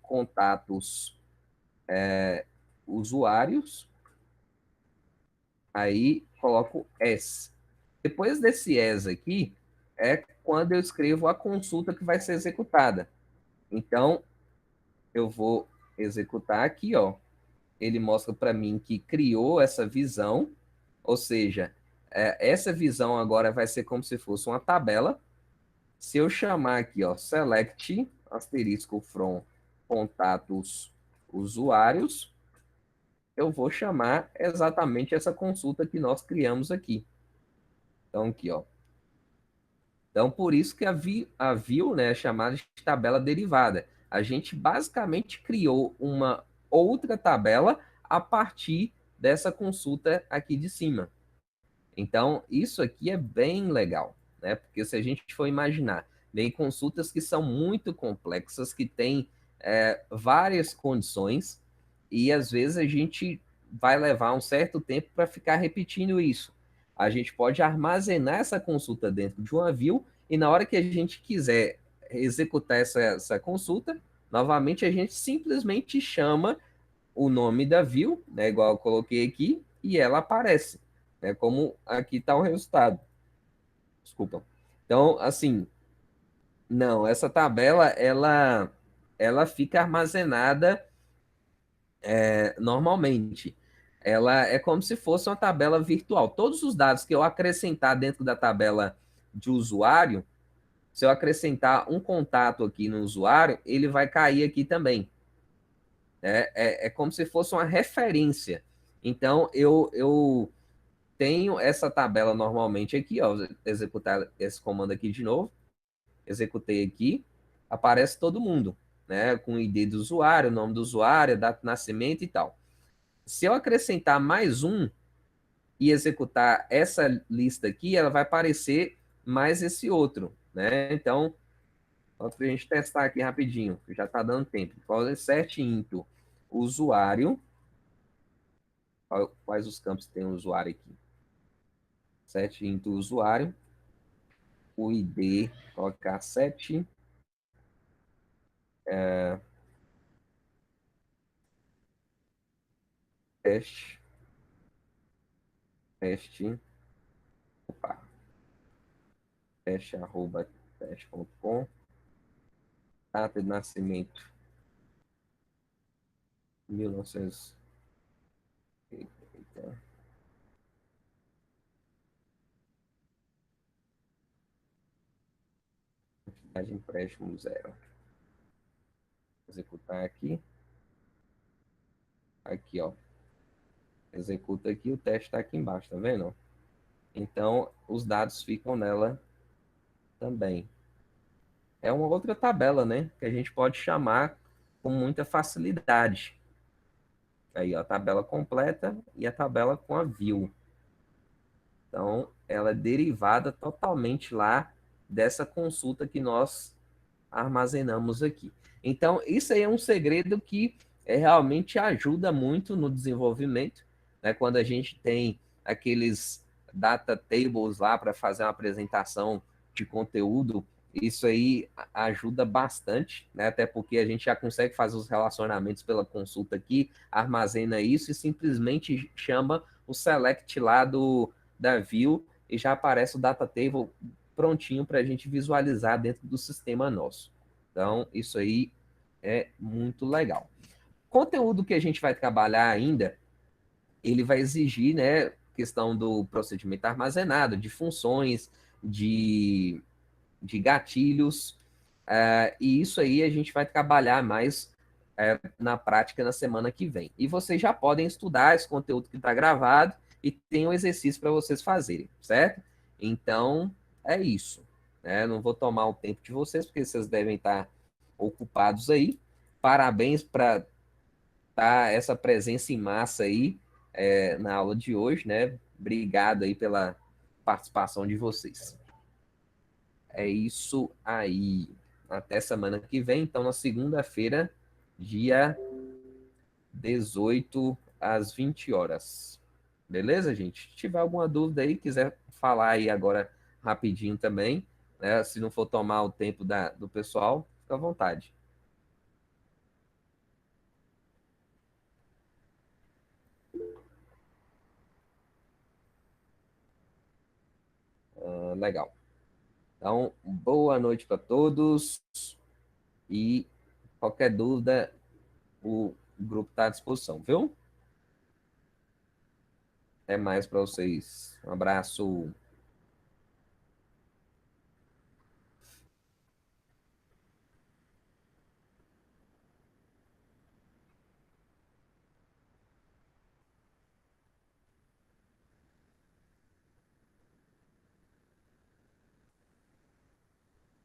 contatos usuários, aí coloco S. Depois desse S aqui, é quando eu escrevo a consulta que vai ser executada. Então, eu vou executar aqui, ó. Ele mostra para mim que criou essa visão, ou seja, essa visão agora vai ser como se fosse uma tabela. Se eu chamar aqui, ó, select asterisco from contatos usuários, eu vou chamar exatamente essa consulta que nós criamos aqui. Então, aqui, ó. Então, por isso que a view, né, é chamada de tabela derivada. A gente basicamente criou uma outra tabela a partir dessa consulta aqui de cima. Então, isso aqui é bem legal, né? Porque se a gente for imaginar, tem consultas que são muito complexas, que têm várias condições, e às vezes a gente vai levar um certo tempo para ficar repetindo isso. A gente pode armazenar essa consulta dentro de uma view, e na hora que a gente quiser executar essa consulta, novamente a gente simplesmente chama o nome da view, né, igual eu coloquei aqui, e ela aparece, né, como aqui está o resultado. Desculpa. Então, assim, não, essa tabela, ela fica armazenada normalmente. Ela é como se fosse uma tabela virtual. Todos os dados que eu acrescentar dentro da tabela de usuário, se eu acrescentar um contato aqui no usuário, ele vai cair aqui também. É como se fosse uma referência. Então, eu tenho essa tabela normalmente aqui, ó, vou executar esse comando aqui de novo, executei aqui, aparece todo mundo, né, com o ID do usuário, nome do usuário, data de nascimento e tal. Se eu acrescentar mais um e executar essa lista aqui, ela vai aparecer mais esse outro, né? Então, para a gente testar aqui rapidinho, que já está dando tempo. Set into usuário, quais os campos tem o usuário aqui? Set into usuário, o ID, colocar 7, teste, teste, opa, teste, arroba, teste.com, data de nascimento, 1900, de empréstimo zero. Executar aqui. Aqui, ó. Executa aqui, o teste está aqui embaixo, tá vendo? Então, os dados ficam nela também. É uma outra tabela, né? Que a gente pode chamar com muita facilidade. Aí, ó, a tabela completa e a tabela com a view. Então, ela é derivada totalmente lá dessa consulta que nós armazenamos aqui. Então, isso aí é um segredo que realmente ajuda muito no desenvolvimento, né? Quando a gente tem aqueles data tables lá para fazer uma apresentação de conteúdo, isso aí ajuda bastante, né? Até porque a gente já consegue fazer os relacionamentos pela consulta aqui, armazena isso e simplesmente chama o select lá da view e já aparece o data table prontinho para a gente visualizar dentro do sistema nosso. Então, isso aí é muito legal. Conteúdo que a gente vai trabalhar ainda, ele vai exigir, né, questão do procedimento armazenado, de funções, de gatilhos, e isso aí a gente vai trabalhar mais na prática na semana que vem. E vocês já podem estudar esse conteúdo que está gravado e tem um exercício para vocês fazerem, certo? Então, é isso. Né? Não vou tomar o tempo de vocês, porque vocês devem estar ocupados aí. Parabéns para essa presença em massa aí na aula de hoje, né? Obrigado aí pela participação de vocês. É isso aí. Até semana que vem, então, na segunda-feira, dia 18 às 20 horas. Beleza, gente? Se tiver alguma dúvida aí, quiser falar aí agora rapidinho também, né? Se não for tomar o tempo do pessoal, fica à vontade. Legal. Então, boa noite para todos e qualquer dúvida, o grupo está à disposição, viu? Até mais para vocês. Um abraço.